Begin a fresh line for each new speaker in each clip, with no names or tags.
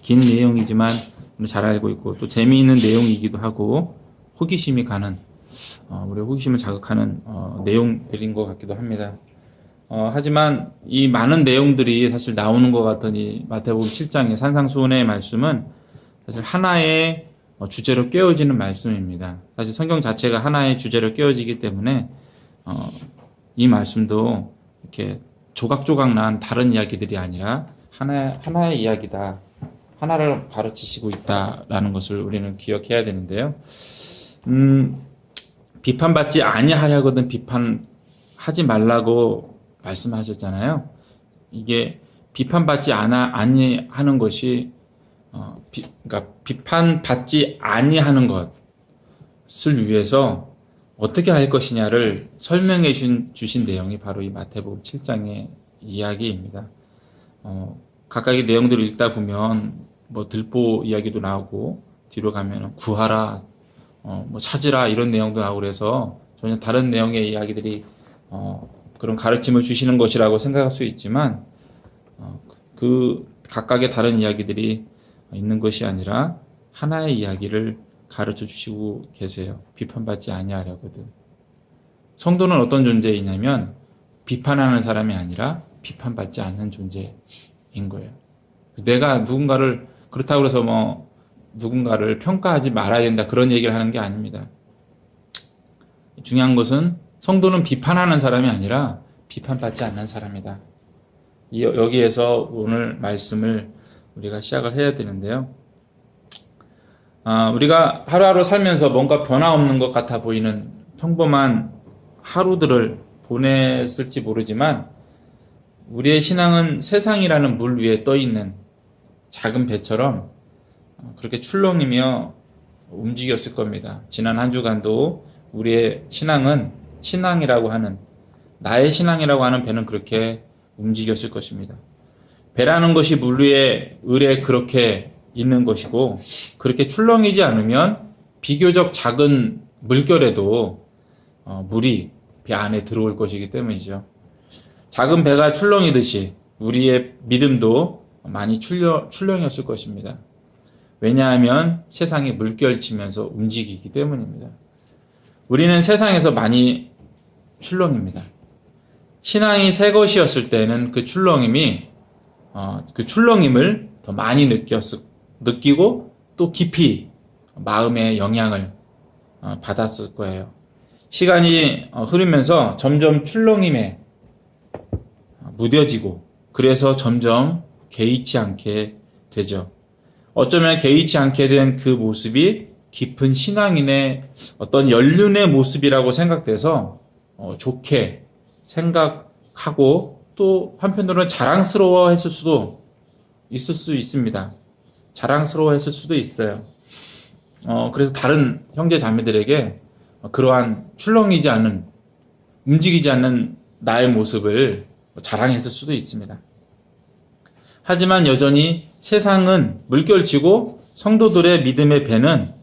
긴 내용이지만 잘 알고 있고 또 재미있는 내용이기도 하고 호기심이 가는 우리의 호기심을 자극하는 내용들인 것 같기도 합니다. 하지만 이 많은 내용들이 사실 나오는 것 같으니 마태복음 7장의 산상수훈의 말씀은 사실 하나의 주제로 깨어지는 말씀입니다. 사실 성경 자체가 하나의 주제로 깨어지기 때문에 이 말씀도 이렇게 조각조각 난 다른 이야기들이 아니라 하나의 이야기다. 하나를 가르치시고 있다라는 것을 우리는 기억해야 되는데요. 비판받지 아니하려거든 비판하지 말라고 말씀하셨잖아요. 이게 비판받지 아니하는 것이 그러니까 비판받지 아니하는 것을 위해서 어떻게 할 것이냐를 설명해 주신 내용이 바로 이 마태복음 7장의 이야기입니다. 각각의 내용들을 읽다 보면 뭐 들보 이야기도 나오고 뒤로 가면 구하라, 뭐 찾으라 이런 내용도 나오고 그래서 전혀 다른 내용의 이야기들이 그런 가르침을 주시는 것이라고 생각할 수 있지만 그 각각의 다른 이야기들이 있는 것이 아니라 하나의 이야기를 가르쳐 주시고 계세요. 비판받지 아니하려거든. 성도는 어떤 존재이냐면 비판하는 사람이 아니라 비판받지 않는 존재인 거예요. 내가 누군가를 그렇다고 해서 뭐 누군가를 평가하지 말아야 된다 그런 얘기를 하는 게 아닙니다. 중요한 것은 성도는 비판하는 사람이 아니라 비판받지 않는 사람이다. 여기에서 오늘 말씀을 우리가 시작을 해야 되는데요. 우리가 하루하루 살면서 뭔가 변화 없는 것 같아 보이는 평범한 하루들을 보냈을지 모르지만 우리의 신앙은 세상이라는 물 위에 떠 있는 작은 배처럼 그렇게 출렁이며 움직였을 겁니다. 지난 한 주간도 우리의 신앙은 나의 신앙이라고 하는 배는 그렇게 움직였을 것입니다. 배라는 것이 물 위에 을에 그렇게 있는 것이고 그렇게 출렁이지 않으면 비교적 작은 물결에도 물이 배 안에 들어올 것이기 때문이죠. 작은 배가 출렁이듯이 우리의 믿음도 많이 출렁였을 것입니다. 왜냐하면 세상이 물결치면서 움직이기 때문입니다. 우리는 세상에서 많이 출렁입니다. 신앙이 새 것이었을 때는 그 출렁임을 더 많이 느끼고 또 깊이 마음의 영향을 받았을 거예요. 시간이 흐르면서 점점 출렁임에 무뎌지고 그래서 점점 개의치 않게 되죠. 어쩌면 개의치 않게 된 그 모습이 깊은 신앙인의 어떤 연륜의 모습이라고 생각돼서 좋게 생각하고 또 한편으로는 자랑스러워했을 수도 있을 수 있습니다. 자랑스러워했을 수도 있어요. 그래서 다른 형제 자매들에게 그러한 출렁이지 않는, 움직이지 않는 나의 모습을 자랑했을 수도 있습니다. 하지만 여전히 세상은 물결치고 성도들의 믿음의 배는,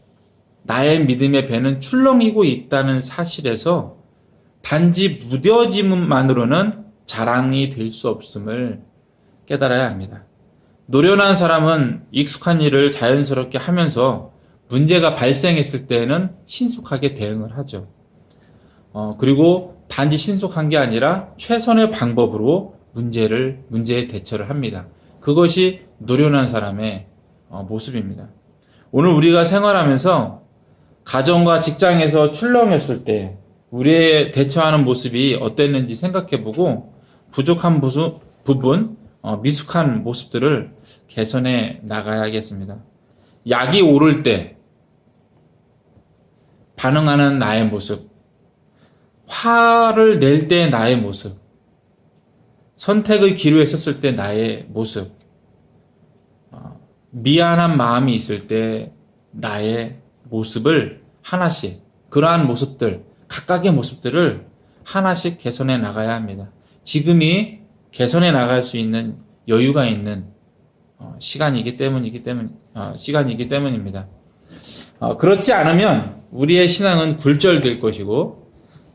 나의 믿음의 배는 출렁이고 있다는 사실에서 단지 무뎌짐만으로는 자랑이 될 수 없음을 깨달아야 합니다. 노련한 사람은 익숙한 일을 자연스럽게 하면서 문제가 발생했을 때에는 신속하게 대응을 하죠. 그리고 단지 신속한 게 아니라 최선의 방법으로 문제에 대처를 합니다. 그것이 노련한 사람의 모습입니다. 오늘 우리가 생활하면서 가정과 직장에서 출렁였을 때 우리의 대처하는 모습이 어땠는지 생각해보고 부족한 부분, 미숙한 모습들을 개선해 나가야겠습니다. 약이 오를 때 반응하는 나의 모습, 화를 낼 때 나의 모습, 선택의 기로에 섰을 때 나의 모습, 미안한 마음이 있을 때 나의 모습을 하나씩, 그러한 모습들, 각각의 모습들을 하나씩 개선해 나가야 합니다. 지금이 개선해 나갈 수 있는 여유가 있는 시간이기 때문입니다. 그렇지 않으면 우리의 신앙은 굴절될 것이고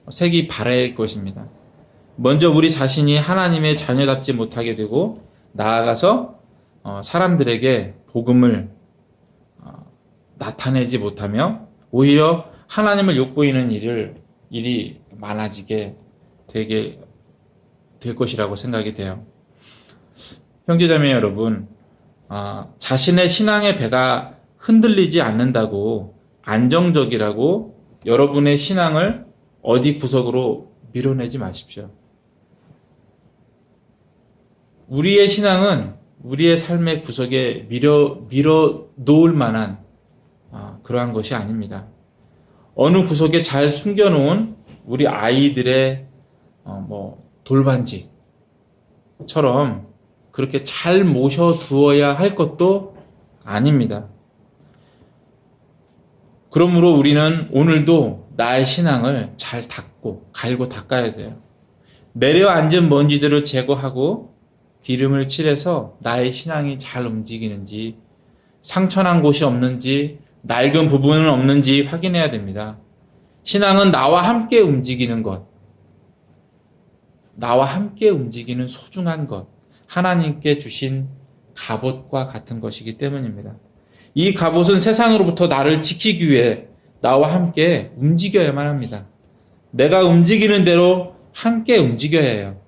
색이 바랄 것입니다. 먼저 우리 자신이 하나님의 자녀답지 못하게 되고 나아가서 사람들에게 복음을 나타내지 못하며 오히려 하나님을 욕보이는 일이 많아지게 될 것이라고 생각이 돼요. 형제자매 여러분, 자신의 신앙의 배가 흔들리지 않는다고 안정적이라고 여러분의 신앙을 어디 구석으로 밀어내지 마십시오. 우리의 신앙은 우리의 삶의 구석에 밀어 놓을 만한 그러한 것이 아닙니다. 어느 구석에 잘 숨겨놓은 우리 아이들의 돌반지처럼 그렇게 잘 모셔두어야 할 것도 아닙니다. 그러므로 우리는 오늘도 나의 신앙을 잘 갈고 닦아야 돼요. 내려앉은 먼지들을 제거하고 기름을 칠해서 나의 신앙이 잘 움직이는지, 상처난 곳이 없는지, 낡은 부분은 없는지 확인해야 됩니다. 신앙은 나와 함께 움직이는 것, 나와 함께 움직이는 소중한 것, 하나님께 주신 갑옷과 같은 것이기 때문입니다. 이 갑옷은 세상으로부터 나를 지키기 위해 나와 함께 움직여야만 합니다. 내가 움직이는 대로 함께 움직여야 해요.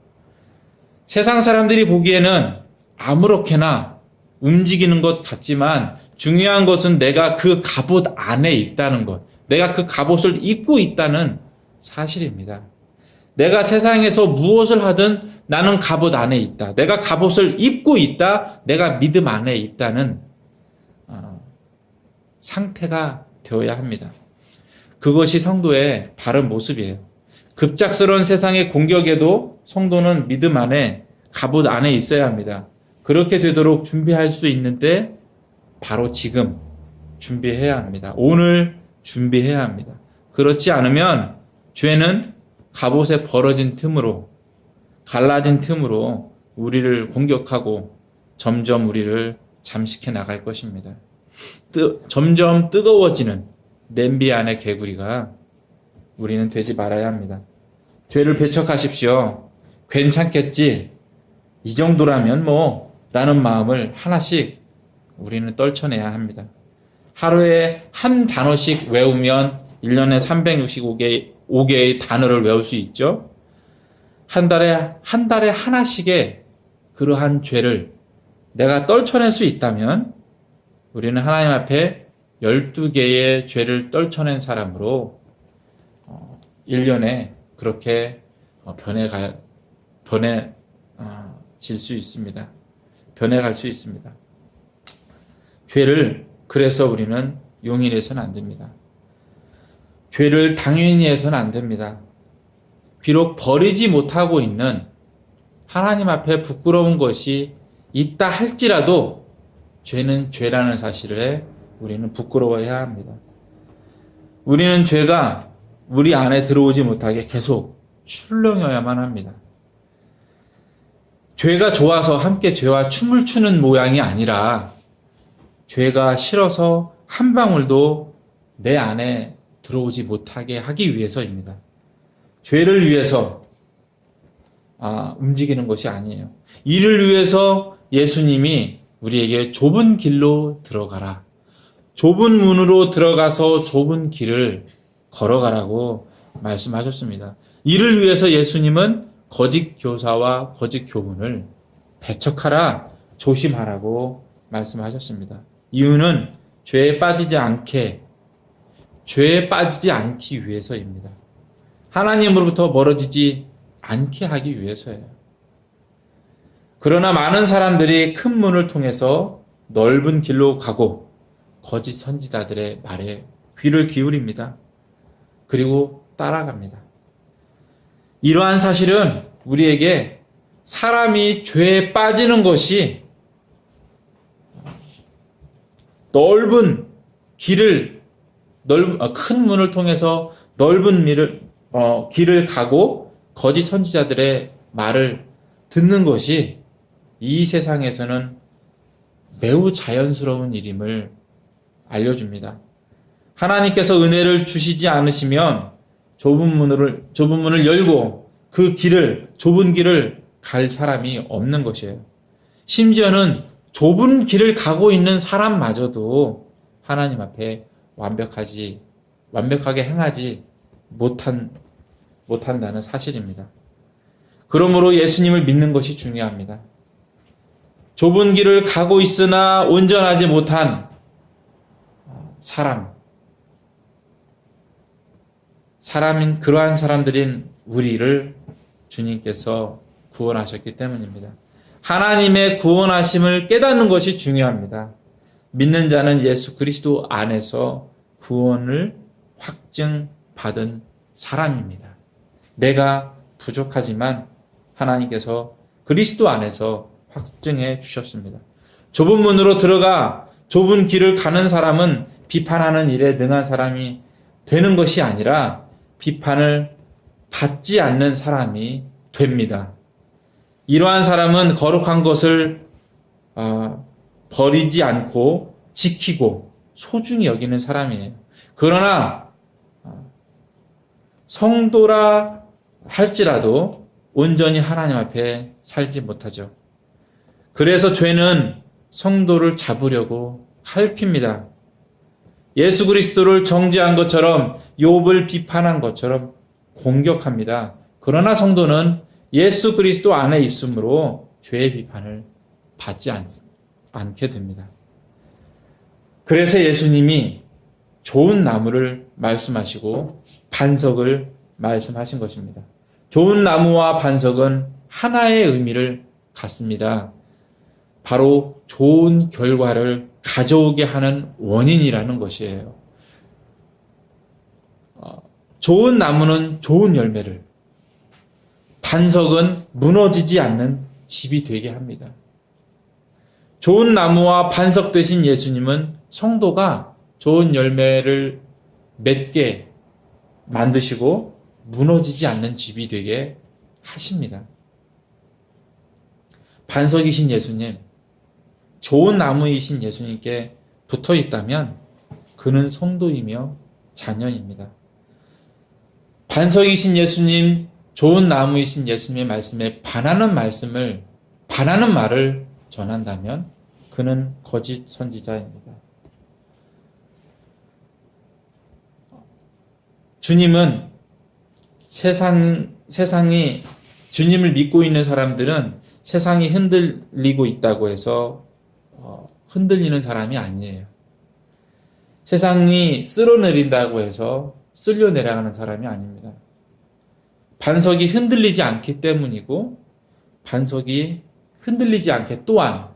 세상 사람들이 보기에는 아무렇게나 움직이는 것 같지만 중요한 것은 내가 그 갑옷 안에 있다는 것, 내가 그 갑옷을 입고 있다는 사실입니다. 내가 세상에서 무엇을 하든 나는 갑옷 안에 있다. 내가 갑옷을 입고 있다. 내가 믿음 안에 있다는 상태가 되어야 합니다. 그것이 성도의 바른 모습이에요. 급작스러운 세상의 공격에도 성도는 믿음 안에 갑옷 안에 있어야 합니다. 그렇게 되도록 준비할 수 있는데 바로 지금 준비해야 합니다. 오늘 준비해야 합니다. 그렇지 않으면 죄는 갑옷에 벌어진 틈으로, 갈라진 틈으로 우리를 공격하고 점점 우리를 잠식해 나갈 것입니다. 점점 뜨거워지는 냄비 안의 개구리가 우리는 되지 말아야 합니다. 죄를 배척하십시오. 괜찮겠지. 이 정도라면 라는 마음을 하나씩 우리는 떨쳐내야 합니다. 하루에 한 단어씩 외우면 1년에 365개의 단어를 외울 수 있죠. 한 달에 하나씩의 그러한 죄를 내가 떨쳐낼 수 있다면 우리는 하나님 앞에 12개의 죄를 떨쳐낸 사람으로 1년에 그렇게 변해질 수 있습니다. 변해갈 수 있습니다. 죄를 그래서 우리는 용인해서는 안 됩니다. 죄를 당연히 해서는 안 됩니다. 비록 버리지 못하고 있는 하나님 앞에 부끄러운 것이 있다 할지라도 죄는 죄라는 사실에 우리는 부끄러워해야 합니다. 우리는 죄가 우리 안에 들어오지 못하게 계속 출렁여야만 합니다. 죄가 좋아서 함께 죄와 춤을 추는 모양이 아니라 죄가 싫어서 한 방울도 내 안에 들어오지 못하게 하기 위해서입니다. 죄를 위해서 움직이는 것이 아니에요. 이를 위해서 예수님이 우리에게 좁은 길로 들어가라. 좁은 문으로 들어가서 좁은 길을 걸어가라고 말씀하셨습니다. 이를 위해서 예수님은 거짓 교사와 거짓 교훈을 배척하라, 조심하라고 말씀하셨습니다. 이유는 죄에 빠지지 않기 위해서입니다. 하나님으로부터 멀어지지 않게 하기 위해서예요. 그러나 많은 사람들이 큰 문을 통해서 넓은 길로 가고 거짓 선지자들의 말에 귀를 기울입니다. 그리고 따라갑니다. 이러한 사실은 우리에게 사람이 죄에 빠지는 것이 큰 문을 통해서 넓은 길을 가고 거짓 선지자들의 말을 듣는 것이 이 세상에서는 매우 자연스러운 일임을 알려줍니다. 하나님께서 은혜를 주시지 않으시면 좁은 문을 열고 좁은 길을 갈 사람이 없는 것이에요. 심지어는 좁은 길을 가고 있는 사람마저도 하나님 앞에 완벽하게 행하지 못한다는 사실입니다. 그러므로 예수님을 믿는 것이 중요합니다. 좁은 길을 가고 있으나 온전하지 못한 사람인 그러한 사람들인 우리를 주님께서 구원하셨기 때문입니다. 하나님의 구원하심을 깨닫는 것이 중요합니다. 믿는 자는 예수 그리스도 안에서 구원을 확증받은 사람입니다. 내가 부족하지만 하나님께서 그리스도 안에서 확증해 주셨습니다. 좁은 문으로 들어가 좁은 길을 가는 사람은 비판하는 일에 능한 사람이 되는 것이 아니라 비판을 받지 않는 사람이 됩니다. 이러한 사람은 거룩한 것을 버리지 않고 지키고 소중히 여기는 사람이에요. 그러나 성도라 할지라도 온전히 하나님 앞에 살지 못하죠. 그래서 죄는 성도를 잡으려고 핥힙니다. 예수 그리스도를 정죄한 것처럼 욥을 비판한 것처럼 공격합니다. 그러나 성도는 예수 그리스도 안에 있으므로 죄의 비판을 받지 않게 됩니다. 그래서 예수님이 좋은 나무를 말씀하시고 반석을 말씀하신 것입니다. 좋은 나무와 반석은 하나의 의미를 갖습니다. 바로 좋은 결과를 가져오게 하는 원인이라는 것이에요. 좋은 나무는 좋은 열매를, 반석은 무너지지 않는 집이 되게 합니다. 좋은 나무와 반석 되신 예수님은 성도가 좋은 열매를 맺게 만드시고 무너지지 않는 집이 되게 하십니다. 반석이신 예수님, 좋은 나무이신 예수님께 붙어 있다면 그는 성도이며 자녀입니다. 반석이신 예수님, 좋은 나무이신 예수님의 말씀에 반하는 말을 전한다면 그는 거짓 선지자입니다. 주님은 세상이 주님을 믿고 있는 사람들은 세상이 흔들리고 있다고 해서 흔들리는 사람이 아니에요. 세상이 쓸어내린다고 해서 쓸려 내려가는 사람이 아닙니다. 반석이 흔들리지 않기 때문이고 반석이 흔들리지 않게 또한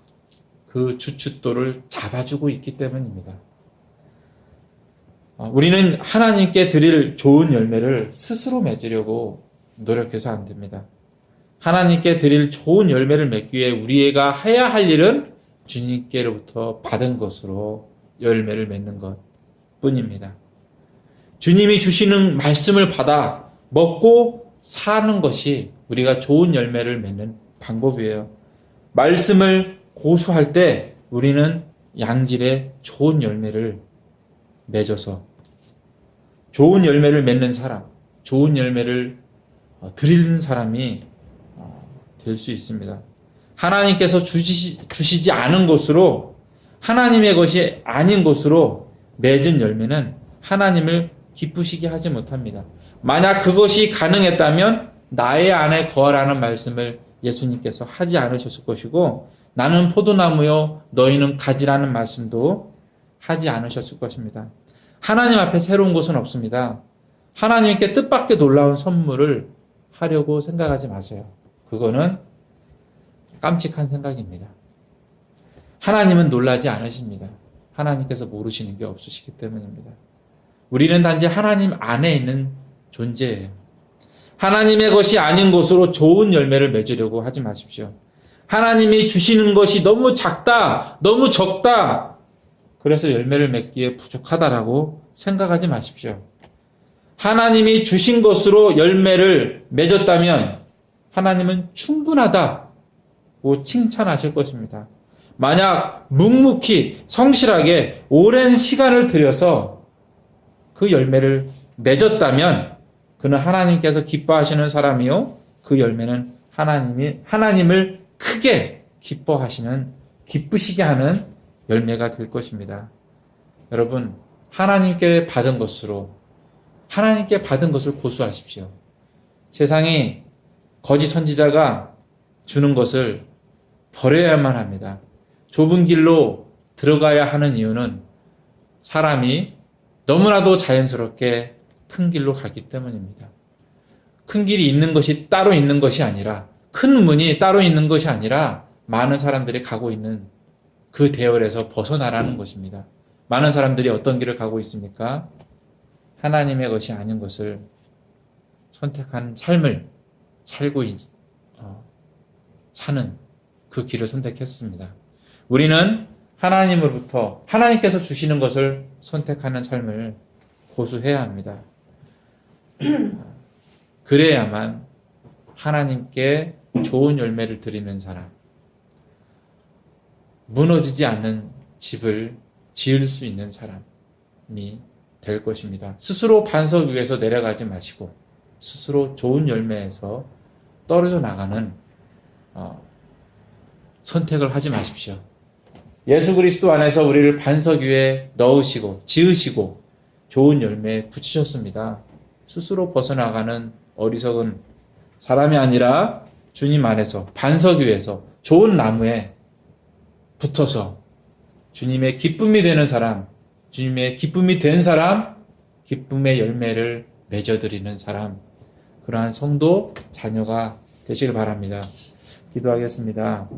그 주춧돌을 잡아주고 있기 때문입니다. 우리는 하나님께 드릴 좋은 열매를 스스로 맺으려고 노력해서 안 됩니다. 하나님께 드릴 좋은 열매를 맺기 위해 우리가 해야 할 일은 주님께로부터 받은 것으로 열매를 맺는 것 뿐입니다. 주님이 주시는 말씀을 받아 먹고 사는 것이 우리가 좋은 열매를 맺는 방법이에요. 말씀을 고수할 때 우리는 양질의 좋은 열매를 맺어서 좋은 열매를 맺는 사람, 좋은 열매를 드리는 사람이 될 수 있습니다. 하나님께서 주시지 않은 것으로, 하나님의 것이 아닌 것으로 맺은 열매는 하나님을 기쁘시게 하지 못합니다. 만약 그것이 가능했다면 나의 안에 거하라는 말씀을 예수님께서 하지 않으셨을 것이고, 나는 포도나무요 너희는 가지라는 말씀도 하지 않으셨을 것입니다. 하나님 앞에 새로운 것은 없습니다. 하나님께 뜻밖의 놀라운 선물을 하려고 생각하지 마세요. 그거는 깜찍한 생각입니다. 하나님은 놀라지 않으십니다. 하나님께서 모르시는 게 없으시기 때문입니다. 우리는 단지 하나님 안에 있는 존재예요. 하나님의 것이 아닌 것으로 좋은 열매를 맺으려고 하지 마십시오. 하나님이 주시는 것이 너무 작다, 너무 적다, 그래서 열매를 맺기에 부족하다라고 생각하지 마십시오. 하나님이 주신 것으로 열매를 맺었다면 하나님은 충분하다고 칭찬하실 것입니다. 만약 묵묵히 성실하게 오랜 시간을 들여서 그 열매를 맺었다면 그는 하나님께서 기뻐하시는 사람이요, 그 열매는 하나님을 크게 기뻐하시는 기쁘시게 하는 열매가 될 것입니다. 여러분, 하나님께 받은 것으로 하나님께 받은 것을 고수하십시오. 세상이 거짓 선지자가 주는 것을 버려야만 합니다. 좁은 길로 들어가야 하는 이유는 사람이 너무나도 자연스럽게 큰 길로 가기 때문입니다. 큰 길이 있는 것이 따로 있는 것이 아니라, 큰 문이 따로 있는 것이 아니라 많은 사람들이 가고 있는 그 대열에서 벗어나라는 것입니다. 많은 사람들이 어떤 길을 가고 있습니까? 하나님의 것이 아닌 것을 선택한 삶을 살고 사는 그 길을 선택했습니다. 우리는 하나님으로부터 하나님께서 주시는 것을 선택하는 삶을 고수해야 합니다. 그래야만 하나님께 좋은 열매를 드리는 사람, 무너지지 않는 집을 지을 수 있는 사람이 될 것입니다. 스스로 반석 위에서 내려가지 마시고 스스로 좋은 열매에서 떨어져 나가는 선택을 하지 마십시오. 예수 그리스도 안에서 우리를 반석 위에 넣으시고 지으시고 좋은 열매에 붙이셨습니다. 스스로 벗어나가는 어리석은 사람이 아니라 주님 안에서 반석 위에서 좋은 나무에 붙어서 주님의 기쁨이 되는 사람, 주님의 기쁨이 된 사람, 기쁨의 열매를 맺어드리는 사람, 그러한 성도 자녀가 되시길 바랍니다. 기도하겠습니다.